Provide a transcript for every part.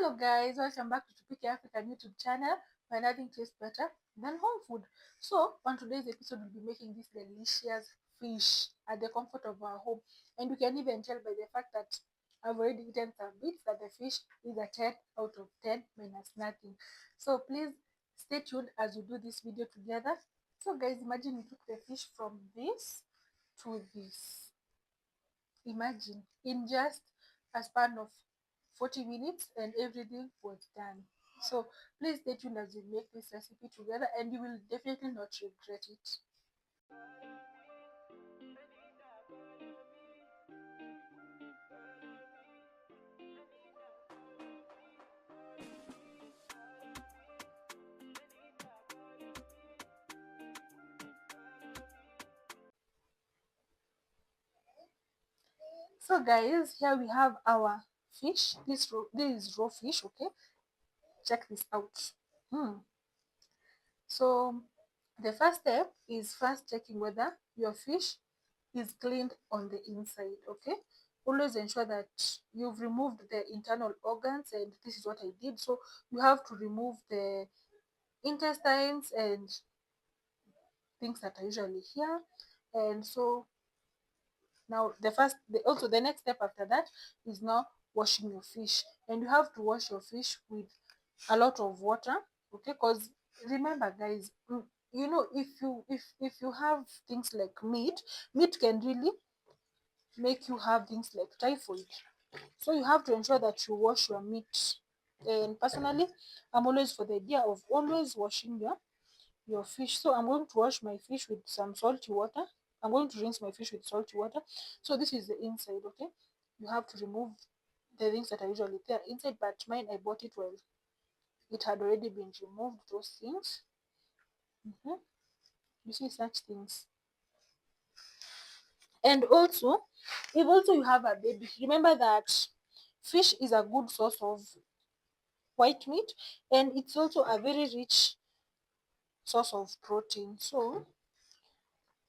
Hello guys, welcome back to Tupike African YouTube channel where nothing tastes better than home food. So on today's episode we'll be making this delicious fish at the comfort of our home, and you can even tell by the fact that I've already eaten some bits that the fish is a 10 out of 10 minus nothing. So please stay tuned as we do this video together. So guys, imagine we took the fish from this to this. Imagine in just a span of 40 minutes and everything was done. So please stay tuned as we make this recipe together and you will definitely not regret it. So guys, here we have our fish. This is raw fish, okay? Check this out. So the first step is first checking whether your fish is cleaned on the inside, okay? Always ensure that you've removed the internal organs, and this is what I did. So you have to remove the intestines and things that are usually here. And so now also the next step after that is now washing your fish, and you have to wash your fish with a lot of water, okay? Because remember guys, you know, if you have things like meat can really make you have things like typhoid. So you have to ensure that you wash your meat. And personally, I'm always for the idea of always washing your fish. So I'm going to wash my fish with some salty water. I'm going to rinse my fish with salty water. So this is the inside, okay? You have to remove the things that are usually there inside, but mine I bought it well. It had already been removed, those things. You see such things. And also, if also you have a baby, remember that fish is a good source of white meat, and it's also a very rich source of protein. So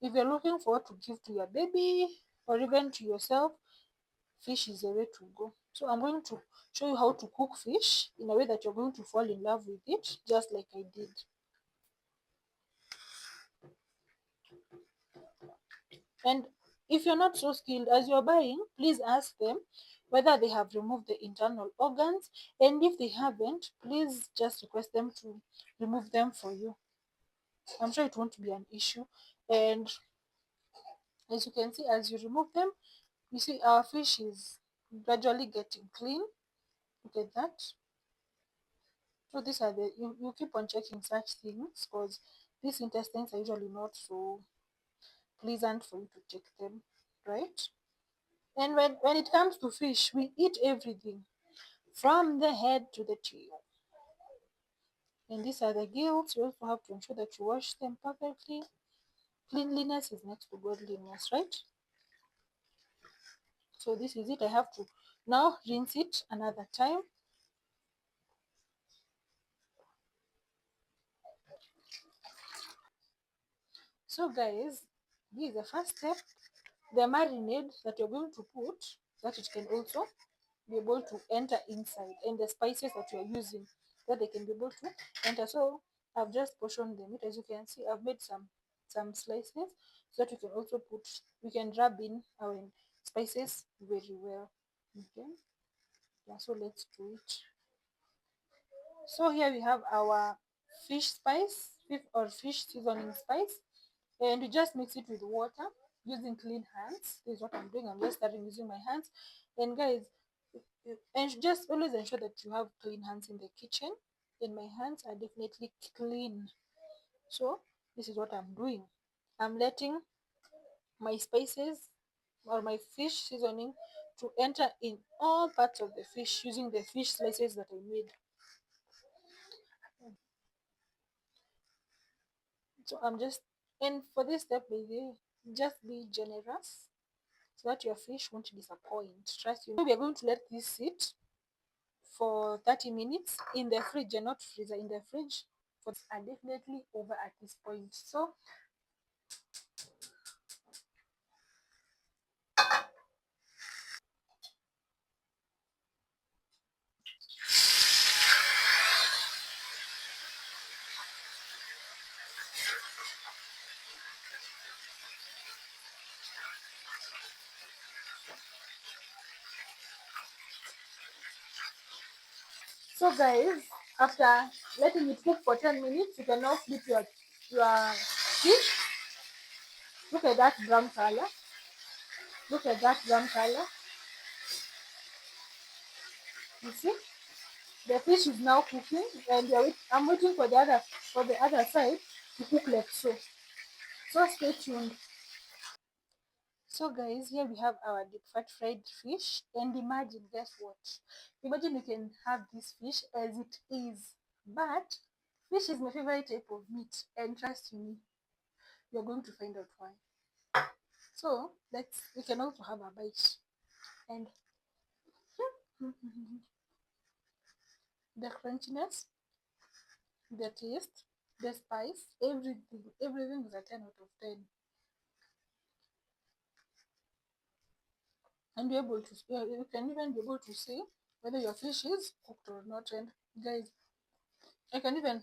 if you're looking for what to give to your baby or even to yourself, fish is the way to go. So I'm going to show you how to cook fish in a way that you're going to fall in love with it, just like I did. And if you're not so skilled as you're buying, please ask them whether they have removed the internal organs, and if they haven't, please just request them to remove them for you. I'm sure it won't be an issue. And as you can see, as you remove them, you see our fish is gradually getting clean. Look at that. So these are you keep on checking such things because these intestines are usually not so pleasant for you to check them, right? And when it comes to fish, we eat everything from the head to the tail. And these are the gills. You also have to ensure that you wash them perfectly. Cleanliness is next to godliness, right? So this is it. I have to now rinse it another time. So guys, this is the first step. The marinade that you're going to put, that it can also be able to enter inside, and the spices that you're using, that they can be able to enter. So I've just portioned the meat. As you can see, I've made some slices so that you can also we can rub in our spices very well. Okay, yeah, so let's do it. So here we have our fish fish seasoning spice, and you just mix it with water using clean hands. This is what I'm doing. I'm just starting using my hands. And guys, and just always ensure that you have clean hands in the kitchen. And my hands are definitely clean. So this is what I'm doing. I'm letting my spices or my fish seasoning to enter in all parts of the fish using the fish slices that I made. So I'm just, and for this step, baby, just be generous so that your fish won't disappoint. Trust you. We are going to let this sit for 30 minutes in the fridge, and not freezer, in the fridge. For are definitely over at this point. So So guys, after letting it cook for 10 minutes, you can now flip your fish. Look at that brown color. Look at that brown color. You see? The fish is now cooking, and I'm waiting for the other side to cook like so. So stay tuned. So guys, here we have our deep fat fried fish, and imagine, guess what? Imagine you can have this fish as it is, but fish is my favorite type of meat, and trust me, you're going to find out why. So we can also have a bite, and the crunchiness, the taste, the spice, everything is a 10 out of 10. And you can even be able to see whether your fish is cooked or not. And guys, I can even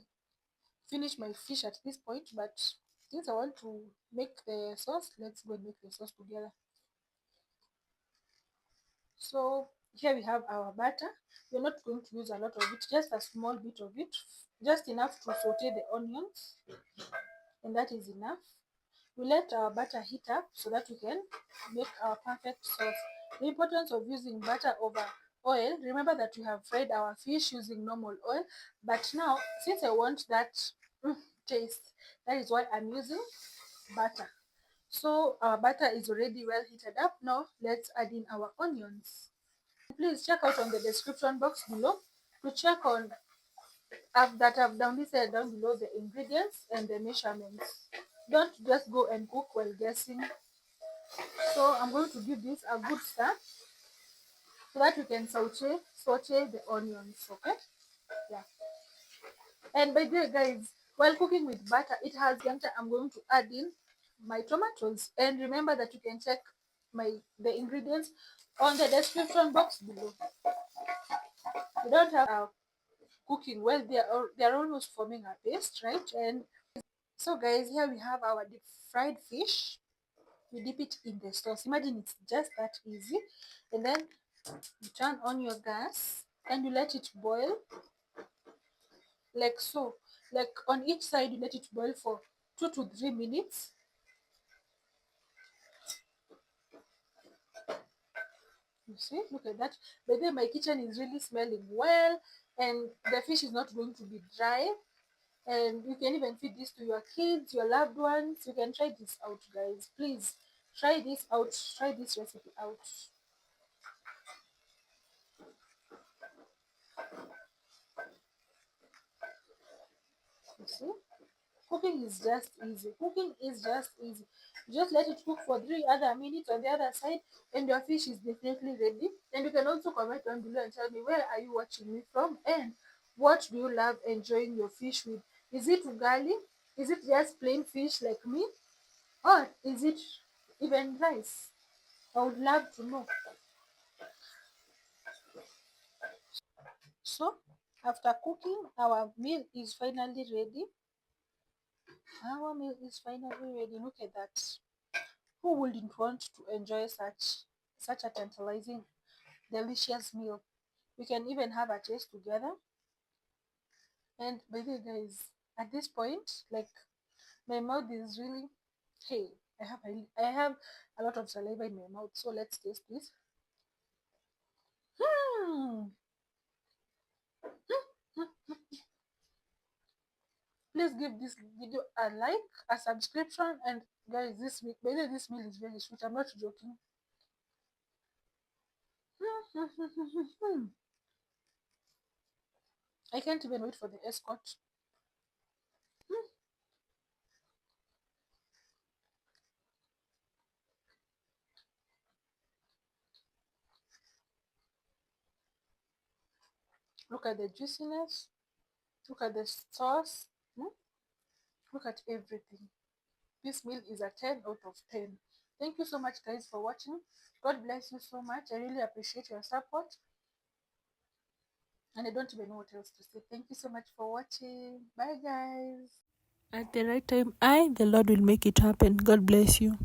finish my fish at this point, but since I want to make the sauce, let's go and make the sauce together. So here we have our butter. We're not going to use a lot of it, just a small bit of it, just enough to saute the onions, and that is enough. We let our butter heat up so that we can make our perfect sauce. The importance of using butter over oil, remember that we have fried our fish using normal oil, but now since I want that taste, that is why I'm using butter. So our butter is already well heated up. Now let's add in our onions. Please check out on the description box below to check on that I've down below the ingredients and the measurements. Don't just go and cook while guessing. So I'm going to give this a good stir so that we can saute the onions. Okay? Yeah. And by the way, guys, while cooking with butter, it has I'm going to add in my tomatoes. And remember that you can check the ingredients on the description box below. We don't have cooking well. They're almost forming a paste, right? And so, guys, here we have our deep fried fish. You dip it in the sauce. Imagine it's just that easy. And then you turn on your gas and you let it boil like so. Like on each side, you let it boil for 2 to 3 minutes. You see, look at that. But then my kitchen is really smelling well, and the fish is not going to be dry. And you can even feed this to your kids, your loved ones. You can try this out, guys. Please try this out. Try this recipe out. You see? Cooking is just easy. Cooking is just easy. Just let it cook for 3 other minutes on the other side, and your fish is definitely ready. And you can also comment down below and tell me where are you watching me from, and what do you love enjoying your fish with? Is it ugali? Is it just plain fish like me? Or is it even rice? I would love to know. So, after cooking, our meal is finally ready. Our meal is finally ready. Look at that. Who wouldn't want to enjoy such a tantalizing, delicious meal? We can even have a taste together. And by the way, guys, at this point, like my mouth is really, hey, I have a lot of saliva in my mouth. So let's taste this. Hmm. Please give this video a like, a subscription, and guys, by the way, this meal is very sweet. I'm not joking. I can't even wait for the escort. Look at the juiciness. Look at the sauce. Look at everything. This meal is a 10 out of 10. Thank you so much, guys, for watching. God bless you so much. I really appreciate your support. And I don't even know what else to say. Thank you so much for watching. Bye, guys. At the right time, the Lord will make it happen. God bless you.